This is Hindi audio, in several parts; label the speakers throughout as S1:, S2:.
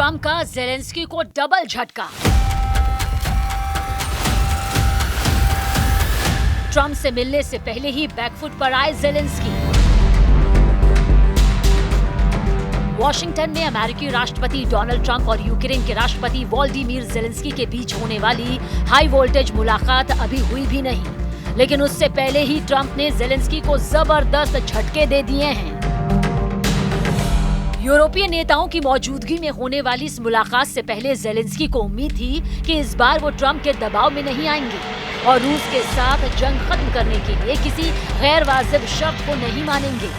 S1: ट्रंप का ज़ेलेंस्की को डबल झटका। ट्रंप से मिलने से पहले ही बैकफुट पर आए ज़ेलेंस्की। वॉशिंगटन में अमेरिकी राष्ट्रपति डोनाल्ड ट्रंप और यूक्रेन के राष्ट्रपति वोलोदिमीर ज़ेलेंस्की के बीच होने वाली हाई वोल्टेज मुलाकात अभी हुई भी नहीं, लेकिन उससे पहले ही ट्रंप ने ज़ेलेंस्की को जबरदस्त झटके दे दिए हैं। यूरोपीय नेताओं की मौजूदगी में होने वाली इस मुलाकात से पहले ज़ेलेंस्की को उम्मीद थी कि इस बार वो ट्रंप के दबाव में नहीं आएंगे और रूस के साथ जंग खत्म करने के लिए किसी गैर वाजिब शर्त को नहीं मानेंगे।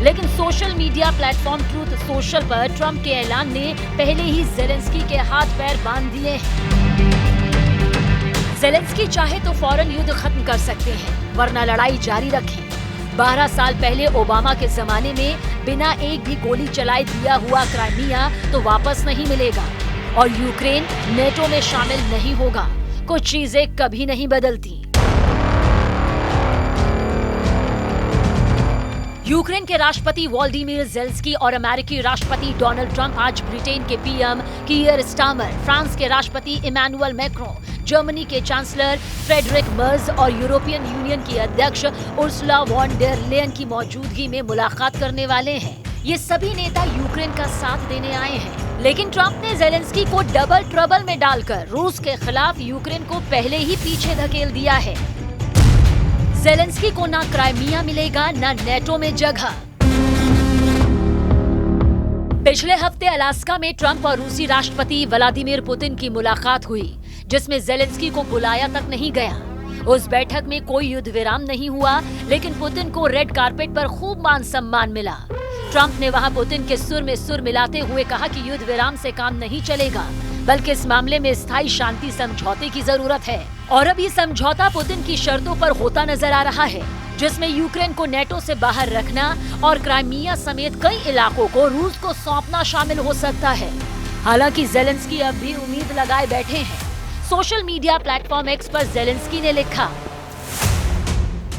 S1: लेकिन social media platform truth social पर ट्रंप के ऐलान ने पहले ही ज़ेलेंस्की के हाथ पैर बांध दिए हैं। ज़ेलेंस्की चाहे तो फौरन युद्ध खत्म कर सकते हैं, वरना लड़ाई जारी रखें। 12 साल पहले ओबामा के जमाने में बिना एक भी गोली चलाए दिया हुआ क्राइमिया तो वापस नहीं मिलेगा और यूक्रेन नेटो में शामिल नहीं होगा। कुछ चीजें कभी नहीं बदलती। यूक्रेन के राष्ट्रपति वोलोदिमीर ज़ेलेंस्की और अमेरिकी राष्ट्रपति डोनाल्ड ट्रंप आज ब्रिटेन के पीएम कीयर स्टारमर, फ्रांस के राष्ट्रपति इमैनुअल मैक्रों, जर्मनी के चांसलर फ्रेडरिक मर्ज और यूरोपियन यूनियन की अध्यक्ष उर्सुला वॉन डेर लेयन की मौजूदगी में मुलाकात करने वाले हैं। ये सभी नेता यूक्रेन का साथ देने आए हैं, लेकिन ट्रंप ने ज़ेलेंस्की को डबल ट्रबल में डालकर रूस के खिलाफ यूक्रेन को पहले ही पीछे धकेल दिया है। ज़ेलेंस्की को ना क्राइमिया मिलेगा ना नेटो में जगह। पिछले हफ्ते अलास्का में ट्रंप और रूसी राष्ट्रपति व्लादिमीर पुतिन की मुलाकात हुई, जिसमें ज़ेलेंस्की को बुलाया तक नहीं गया। उस बैठक में कोई युद्ध विराम नहीं हुआ, लेकिन पुतिन को रेड कारपेट पर खूब मान सम्मान मिला। ट्रंप ने वहां पुतिन के सुर में सुर मिलाते हुए कहा कि युद्ध विराम से काम नहीं चलेगा, बल्कि इस मामले में स्थायी शांति समझौते की जरूरत है। और अब ये समझौता पुतिन की शर्तों पर होता नजर आ रहा है, जिसमें यूक्रेन को नेटो से बाहर रखना और क्राइमिया समेत कई इलाकों को रूस को सौंपना शामिल हो सकता है। हालांकि ज़ेलेंस्की अब भी उम्मीद लगाए बैठे हैं। सोशल मीडिया प्लेटफॉर्म एक्स पर ज़ेलेंस्की ने लिखा,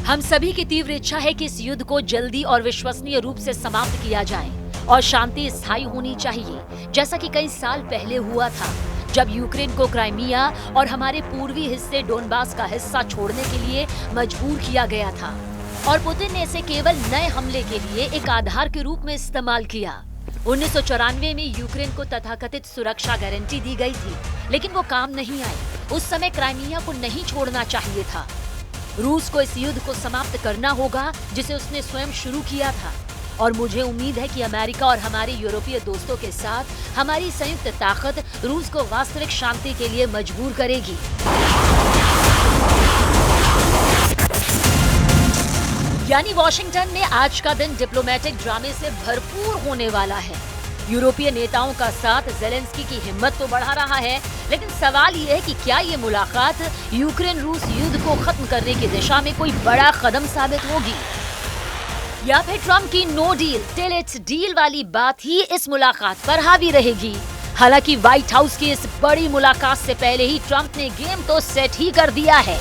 S1: हम सभी की तीव्र इच्छा है कि इस युद्ध को जल्दी और विश्वसनीय रूप से समाप्त किया जाए और शांति स्थायी होनी चाहिए, जैसा कि कई साल पहले हुआ था, जब यूक्रेन को क्राइमिया और हमारे पूर्वी हिस्से डोनबास का हिस्सा छोड़ने के लिए मजबूर किया गया था और पुतिन ने इसे केवल नए हमले के लिए एक आधार के रूप में इस्तेमाल किया। 1994 में यूक्रेन को तथाकथित सुरक्षा गारंटी दी गई थी, लेकिन वो काम नहीं आई। उस समय क्राइमिया को नहीं छोड़ना चाहिए था। रूस को इस युद्ध को समाप्त करना होगा, जिसे उसने स्वयं शुरू किया था। और मुझे उम्मीद है कि अमेरिका और हमारे यूरोपीय दोस्तों के साथ हमारी संयुक्त ताकत रूस को वास्तविक शांति के लिए मजबूर करेगी। यानी वॉशिंगटन में आज का दिन डिप्लोमेटिक ड्रामे से भरपूर होने वाला है। यूरोपीय नेताओं का साथ ज़ेलेंस्की की हिम्मत तो बढ़ा रहा है, लेकिन सवाल ये है कि क्या ये मुलाकात यूक्रेन रूस युद्ध को खत्म करने की दिशा में कोई बड़ा कदम साबित होगी, या फिर ट्रंप की no deal till it's deal वाली बात ही इस मुलाकात पर हावी रहेगी। हालांकि व्हाइट हाउस की इस बड़ी मुलाकात से पहले ही ट्रंप ने गेम तो सेट ही कर दिया है।